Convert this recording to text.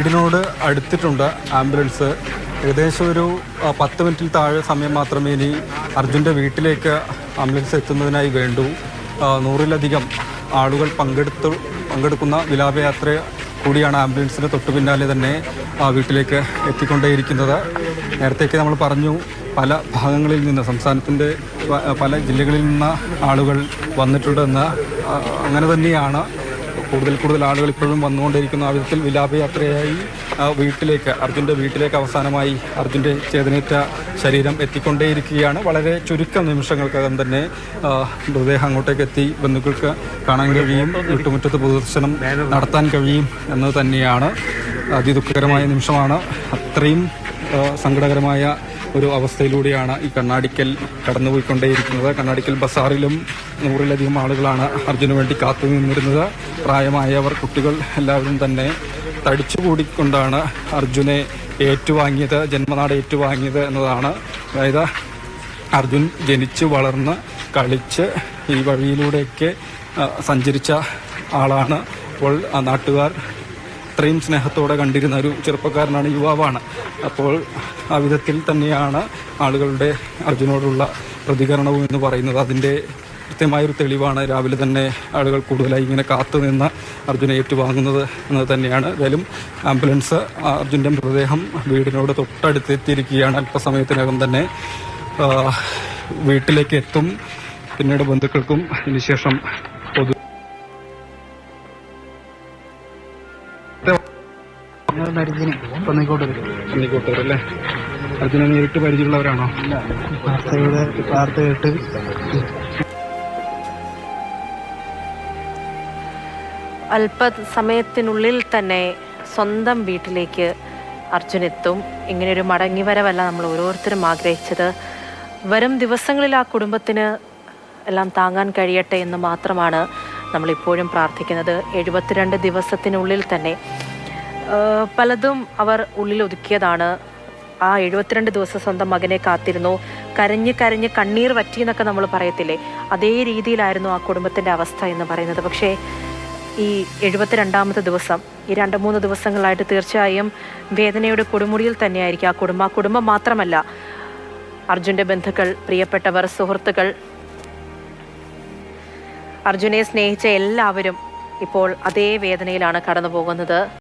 വീടിനോട് അടുത്തിട്ടുണ്ട് ആംബുലൻസ്. ഏകദേശം ഒരു 10 മിനിറ്റിൽ താഴെ സമയം മാത്രമേ ഇനി അർജുൻ്റെ വീട്ടിലേക്ക് ആംബുലൻസ് എത്തുന്നതിനായി വേണ്ടൂ. 100-ലധികം ആളുകൾ പങ്കെടുക്കുന്ന വിലാപയാത്ര കൂടിയാണ് ആംബുലൻസിന് തൊട്ടു പിന്നാലെ തന്നെ വീട്ടിലേക്ക് എത്തിക്കൊണ്ടേയിരിക്കുന്നത്. നേരത്തേക്ക് നമ്മൾ പറഞ്ഞു, പല ഭാഗങ്ങളിൽ നിന്ന്, സംസ്ഥാനത്തിൻ്റെ പല ജില്ലകളിൽ നിന്ന് ആളുകൾ വന്നിട്ടുണ്ടെന്ന്. അങ്ങനെ തന്നെയാണ് കൂടുതൽ ആളുകൾ ഇപ്പോഴും വന്നുകൊണ്ടിരിക്കുന്ന. ആ വിധത്തിൽ വിലാപയാത്രയായി അർജുൻ്റെ വീട്ടിലേക്ക് അവസാനമായി അർജുൻ്റെ ചേതനേറ്റ ശരീരം എത്തിക്കൊണ്ടേയിരിക്കുകയാണ്. വളരെ ചുരുക്കം നിമിഷങ്ങൾക്കകം തന്നെ മൃതദേഹം അങ്ങോട്ടേക്ക് എത്തി ബന്ധുക്കൾക്ക് കാണാൻ കഴിയും, വീട്ടുമുറ്റത്ത് പൊതുദർശനം നടത്താൻ കഴിയും എന്നത് തന്നെയാണ്. അതിദുഃഖകരമായ നിമിഷമാണ്. അത്രയും സങ്കടകരമായ ഒരു അവസ്ഥയിലൂടെയാണ് ഈ കണ്ണാടിക്കൽ കടന്നുപോയിക്കൊണ്ടേയിരിക്കുന്നത്. കണ്ണാടിക്കൽ ബസാറിലും 100-ലധികം ആളുകളാണ് അർജുന് വേണ്ടി കാത്തു നിന്നിരുന്നത്. പ്രായമായവർ, കുട്ടികൾ എല്ലാവരും തന്നെ തടിച്ചുകൂടിക്കൊണ്ടാണ് അർജുനെ ഏറ്റുവാങ്ങിയത്, ജന്മനാട് ഏറ്റുവാങ്ങിയത് എന്നതാണ്. അതായത് അർജുൻ ജനിച്ച് വളർന്ന് കളിച്ച് ഈ വഴിയിലൂടെയൊക്കെ സഞ്ചരിച്ച ആളാണ്. അപ്പോൾ നാട്ടുകാർ അത്രയും സ്നേഹത്തോടെ കണ്ടിരുന്ന ഒരു ചെറുപ്പക്കാരനാണ്, യുവാവാണ്. അപ്പോൾ ആ വിധത്തിൽ തന്നെയാണ് ആളുകളുടെ അർജുനോടുള്ള പ്രതികരണവും എന്ന് പറയുന്നത്. അതിൻ്റെ കൃത്യമായൊരു തെളിവാണ് രാവിലെ തന്നെ ആളുകൾ കൂടുതലായി ഇങ്ങനെ കാത്തുനിന്ന് അർജുനെ ഏറ്റുവാങ്ങുന്നത് എന്നത് തന്നെയാണ്. ഏതായാലും ആംബുലൻസ് അർജുൻ്റെ മൃതദേഹം വീടിനോട് തൊട്ടടുത്തെത്തിയിരിക്കുകയാണ്. അല്പസമയത്തിനകം തന്നെ വീട്ടിലേക്ക് എത്തും. പിന്നീട് ബന്ധുക്കൾക്കും അതിനുശേഷം അല്ലേ? അർജുനെ നേരിട്ട് പരിചയമുള്ളവരാണോ? വാർത്ത കേട്ട് അല്പസമയത്തിനുള്ളിൽ തന്നെ സ്വന്തം വീട്ടിലേക്ക് അർജുൻ എത്തും. ഇങ്ങനെയൊരു മടങ്ങിവരവല്ല നമ്മൾ ഓരോരുത്തരും ആഗ്രഹിച്ചത്. വരും ദിവസങ്ങളിൽ ആ കുടുംബത്തിന് എല്ലാം താങ്ങാൻ കഴിയട്ടെ എന്ന് മാത്രമാണ് നമ്മളിപ്പോഴും പ്രാർത്ഥിക്കുന്നത്. 72 ദിവസത്തിനുള്ളിൽ തന്നെ പലതും അവർ ഉള്ളിൽ ഒതുക്കിയതാണ്. ആ 72 ദിവസം സ്വന്തം മകനെ കാത്തിരുന്നു. കരഞ്ഞ് കണ്ണീർ വറ്റി എന്നൊക്കെ നമ്മൾ പറയത്തില്ലേ, അതേ രീതിയിലായിരുന്നു ആ കുടുംബത്തിൻ്റെ അവസ്ഥ എന്ന് പറയുന്നത്. പക്ഷേ ഈ 72ാമത്തെ ദിവസം, ഈ 2-3 ദിവസങ്ങളായിട്ട് തീർച്ചയായും വേദനയുടെ കൊടുമുടിയിൽ തന്നെയായിരിക്കും ആ കുടുംബം മാത്രമല്ല, അർജുൻ്റെ ബന്ധുക്കൾ, പ്രിയപ്പെട്ടവർ, സുഹൃത്തുക്കൾ, അർജുനെ സ്നേഹിച്ച എല്ലാവരും ഇപ്പോൾ അതേ വേദനയിലാണ് കടന്നു പോകുന്നത്.